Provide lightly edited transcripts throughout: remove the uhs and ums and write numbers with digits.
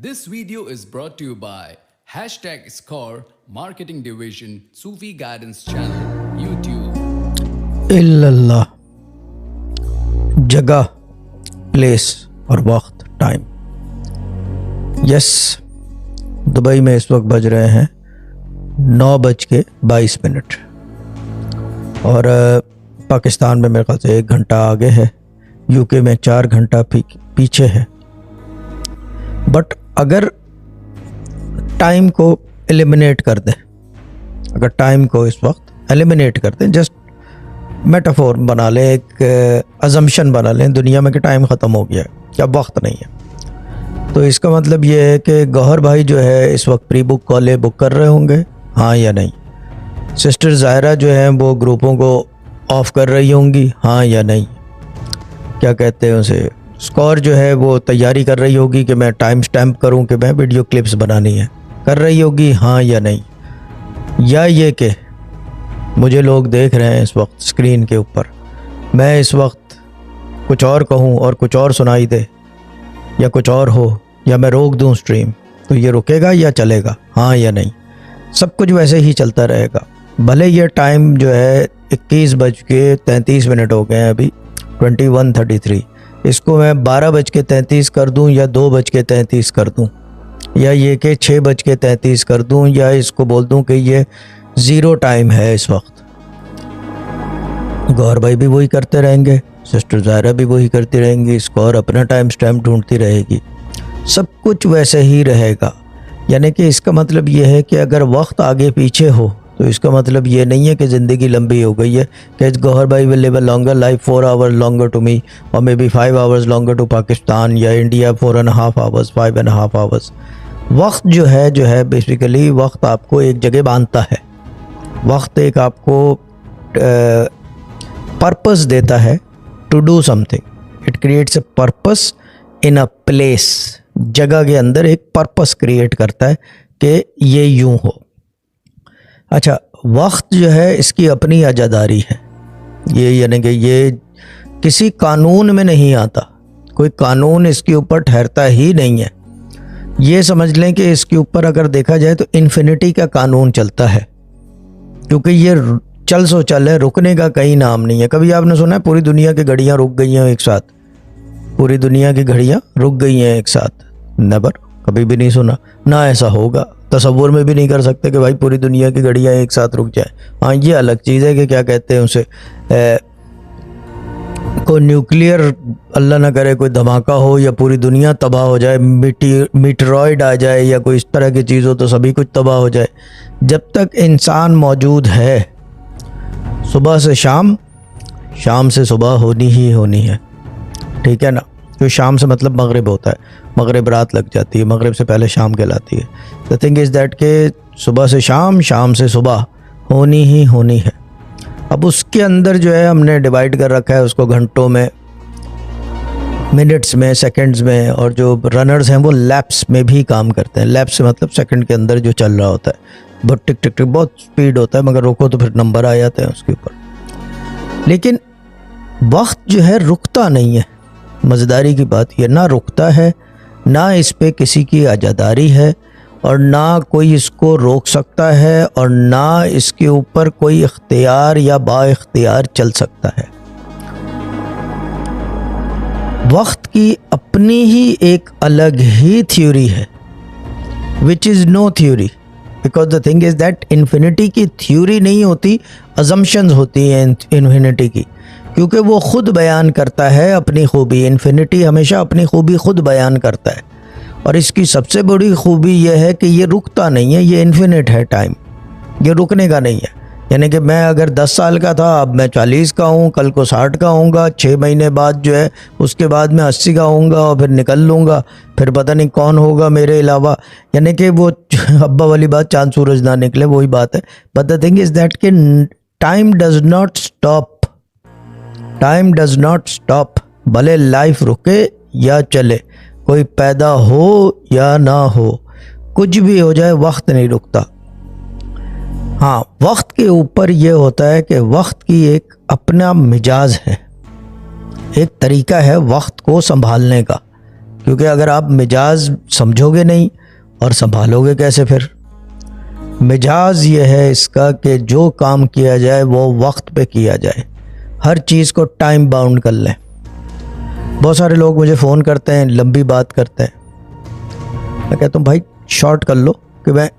This video is brought to you by #Score Marketing Division Sufi Guidance Channel YouTube। इल्लल्लाह, जगह, place और वक्त, time. Yes, Dubai में इस वक्त बज रहे हैं 9:22 और पाकिस्तान में मेरे ख्याल से 1 घंटा आगे है, यूके में 4 घंटा पीछे है। बट अगर टाइम को एलिमिनेट कर दें, अगर टाइम को इस वक्त एलिमिनेट कर दें, जस्ट मेटाफोर बना लें, एक अजम्पशन बना लें दुनिया में कि टाइम ख़त्म हो गया है, क्या वक्त नहीं है, तो इसका मतलब ये है कि गौहर भाई जो है इस वक्त प्री बुक कॉलें बुक कर रहे होंगे, हाँ या नहीं। सिस्टर ज़ाहिरा जो है वो ग्रुपों को ऑफ़ कर रही होंगी, हाँ या नहीं। क्या कहते हैं उसे, स्कोर जो है वो तैयारी कर रही होगी कि मैं टाइम स्टैम्प करूं कि मैं वीडियो क्लिप्स बनानी है, कर रही होगी, हाँ या नहीं। या ये कि मुझे लोग देख रहे हैं इस वक्त स्क्रीन के ऊपर, मैं इस वक्त कुछ और कहूं और कुछ और सुनाई दे या कुछ और हो, या मैं रोक दूं स्ट्रीम, तो ये रुकेगा या चलेगा, हाँ या नहीं। सब कुछ वैसे ही चलता रहेगा। भले ये टाइम जो है 21:33 हो गए हैं, अभी 21:33, इसको मैं 12:33 कर दूं या 2:33 कर दूं, या ये कि 6:33 कर दूं, या इसको बोल दूं कि ये ज़ीरो टाइम है इस वक्त। गौर भाई भी वही करते रहेंगे, सिस्टर ज़ाहिरा भी वही करती रहेंगी, स्कोर अपना टाइम स्टैम्प ढूंढती रहेगी, सब कुछ वैसे ही रहेगा। यानी कि इसका मतलब ये है कि अगर वक्त आगे पीछे हो तो इसका मतलब ये नहीं है कि ज़िंदगी लंबी हो गई है, कि गौहर भाई will live a longer life, 4 hours longer to me और may be 5 hours longer to Pakistan, या इंडिया 4.5 आवर्स, 5.5 आवर्स। वक्त जो है बेसिकली वक्त आपको एक जगह बांधता है, वक्त एक आपको पर्पस देता है to do something. It creates a purpose in a place, जगह के अंदर एक पर्पस क्रिएट करता है कि ये यूं हो। अच्छा, वक्त जो है इसकी अपनी आज़ादारी है, ये यानी कि ये किसी कानून में नहीं आता, कोई कानून इसके ऊपर ठहरता ही नहीं है। ये समझ लें कि इसके ऊपर अगर देखा जाए तो इन्फिनिटी का कानून चलता है, क्योंकि ये चल सो चल है, रुकने का कहीं नाम नहीं है। कभी आपने सुना है पूरी दुनिया की घड़ियाँ रुक गई हैं एक साथ, पूरी दुनिया की घड़ियाँ रुक गई हैं एक साथ? नेवर, कभी भी नहीं सुना, ना ऐसा होगा, तसव्वुर में भी नहीं कर सकते कि भाई पूरी दुनिया की घड़ियाँ एक साथ रुक जाए। हाँ, ये अलग चीज़ है कि क्या कहते हैं उसे, कोई न्यूक्लियर, अल्लाह ना करे कोई धमाका हो या पूरी दुनिया तबाह हो जाए, मीटरॉइड आ जाए या कोई इस तरह की चीज़ हो तो सभी कुछ तबाह हो जाए। जब तक इंसान मौजूद है, सुबह से शाम, शाम से सुबह होनी ही होनी है, ठीक है ना। जो शाम से मतलब मगरिब होता है, मगरिब रात लग जाती है, मगरिब से पहले शाम कहलाती है। द थिंग इज़ दैट के सुबह से शाम, शाम से सुबह होनी ही होनी है। अब उसके अंदर जो है हमने डिवाइड कर रखा है उसको घंटों में, मिनट्स में, सेकंड्स में, और जो रनर्स हैं वो लैप्स में भी काम करते हैं। लैप्स से मतलब सेकंड के अंदर जो चल रहा होता है, बहुत टिक टिक टिक, बहुत स्पीड होता है, मगर रोको तो फिर नंबर आ जाते हैं उसके ऊपर। लेकिन वक्त जो है रुकता नहीं है। मज़ेदारी की बात यह, ना रुकता है, ना इस पे किसी की आज़ादारी है, और ना कोई इसको रोक सकता है, और ना इसके ऊपर कोई इख्तियार या बाइख्तियार चल सकता है। वक्त की अपनी ही एक अलग ही थ्योरी है, which is no theory, because the thing is that infinity की थ्योरी नहीं होती, अजम्पशंस होती हैं इन्फिनिटी की, क्योंकि वो खुद बयान करता है अपनी खूबी। इन्फिनिटी हमेशा अपनी खूबी खुद बयान करता है, और इसकी सबसे बड़ी खूबी यह है कि ये रुकता नहीं है, ये इन्फिनिट है टाइम, ये रुकने का नहीं है। यानी कि मैं अगर 10 साल का था, अब मैं 40 का हूँ, कल को 60 का होऊंगा, 6 महीने बाद जो है उसके बाद मैं 80 का होऊंगा, और फिर निकल लूँगा, फिर पता नहीं कौन होगा मेरे अलावा। यानी कि वो अब्बा वाली बात, चाँद सूरज ना निकले, वही बात है। But the thing is that कि time does not stop, time does not stop, भले लाइफ रुके या चले, कोई पैदा हो या ना हो, कुछ भी हो जाए, वक्त नहीं रुकता। हाँ, वक्त के ऊपर ये होता है कि वक्त की एक अपना मिजाज है, एक तरीका है वक्त को संभालने का, क्योंकि अगर आप मिजाज समझोगे नहीं और संभालोगे कैसे फिर। मिजाज ये है इसका कि जो काम किया जाए वो वक्त पे किया जाए, हर चीज़ को टाइम बाउंड कर लें। बहुत सारे लोग मुझे फ़ोन करते हैं, लंबी बात करते हैं, मैं कहता हूँ भाई शॉर्ट कर लो कि मैं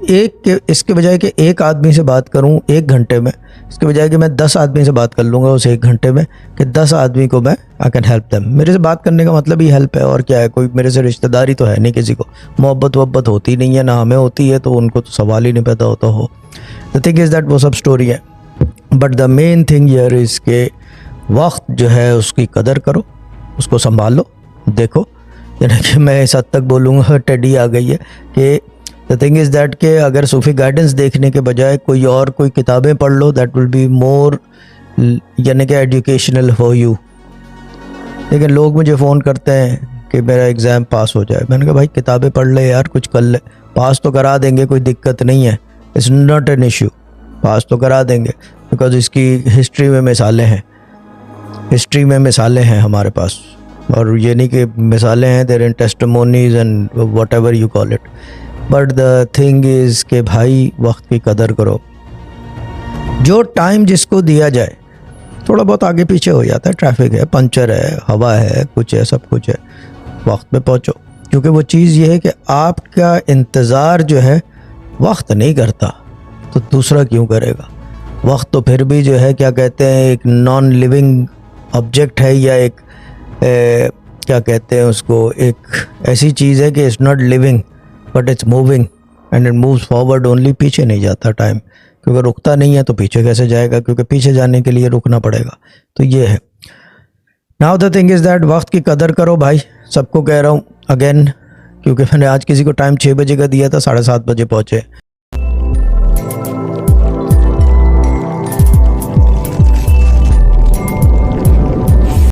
इसके बजाय कि एक आदमी से बात करूं 1 घंटे में, इसके बजाय कि मैं 10 आदमी से बात कर लूँगा उस 1 घंटे में, कि 10 आदमी को मैं आई कैन हेल्प देम। मेरे से बात करने का मतलब ही हेल्प है, और क्या है, कोई मेरे से रिश्तेदारी तो है नहीं, किसी को मोहब्बत वब्बत होती नहीं है, ना हमें होती है, तो उनको तो सवाल ही नहीं पैदा होता हो। द थिंग इज़ दैट वो सब स्टोरी है, but the main thing here is के वक्त जो है उसकी कदर करो, उसको संभालो। देखो यानी कि मैं इस हद तक बोलूँगा, टेडी आ गई है कि द थिंग इज़ दैट के अगर सूफ़ी गाइडेंस देखने के बजाय कोई किताबें पढ़ लो, दैट विल बी मोर यानी कि एजुकेशनल फॉर यू। लेकिन लोग मुझे फ़ोन करते हैं कि मेरा एग्ज़ाम पास हो जाए, मैंने कहा भाई किताबें पढ़ ले यार, कुछ कर ले, पास तो करा देंगे, कोई दिक्कत नहीं है, इट्स नॉट एन इशू, पास तो करा देंगे। बिकॉज इसकी हिस्ट्री में मिसालें हैं हमारे पास, और ये नहीं कि मिसालें हैं, there in testimonies and whatever you call it. But the thing is कि भाई वक्त की कदर करो, जो टाइम जिसको दिया जाए, थोड़ा बहुत आगे पीछे हो जाता है, ट्रैफिक है, पंचर है, हवा है, कुछ है, सब कुछ है, वक्त पे पहुँचो। क्योंकि वो चीज़ ये है कि आपका इंतज़ार जो है वक्त नहीं करता, तो दूसरा क्यों करेगा। वक्त तो फिर भी जो है क्या कहते हैं, एक नॉन लिविंग ऑब्जेक्ट है, या एक क्या कहते हैं उसको, एक ऐसी चीज़ है कि it's not living but it's moving and it moves forward only, पीछे नहीं जाता टाइम, क्योंकि रुकता नहीं है तो पीछे कैसे जाएगा, क्योंकि पीछे जाने के लिए रुकना पड़ेगा। तो ये है। Now the thing is that वक्त की कदर करो भाई, सबको कह रहा हूँ अगेन, क्योंकि मैंने आज किसी को टाइम 6 बजे का दिया था, 7:30 बजे पहुँचे।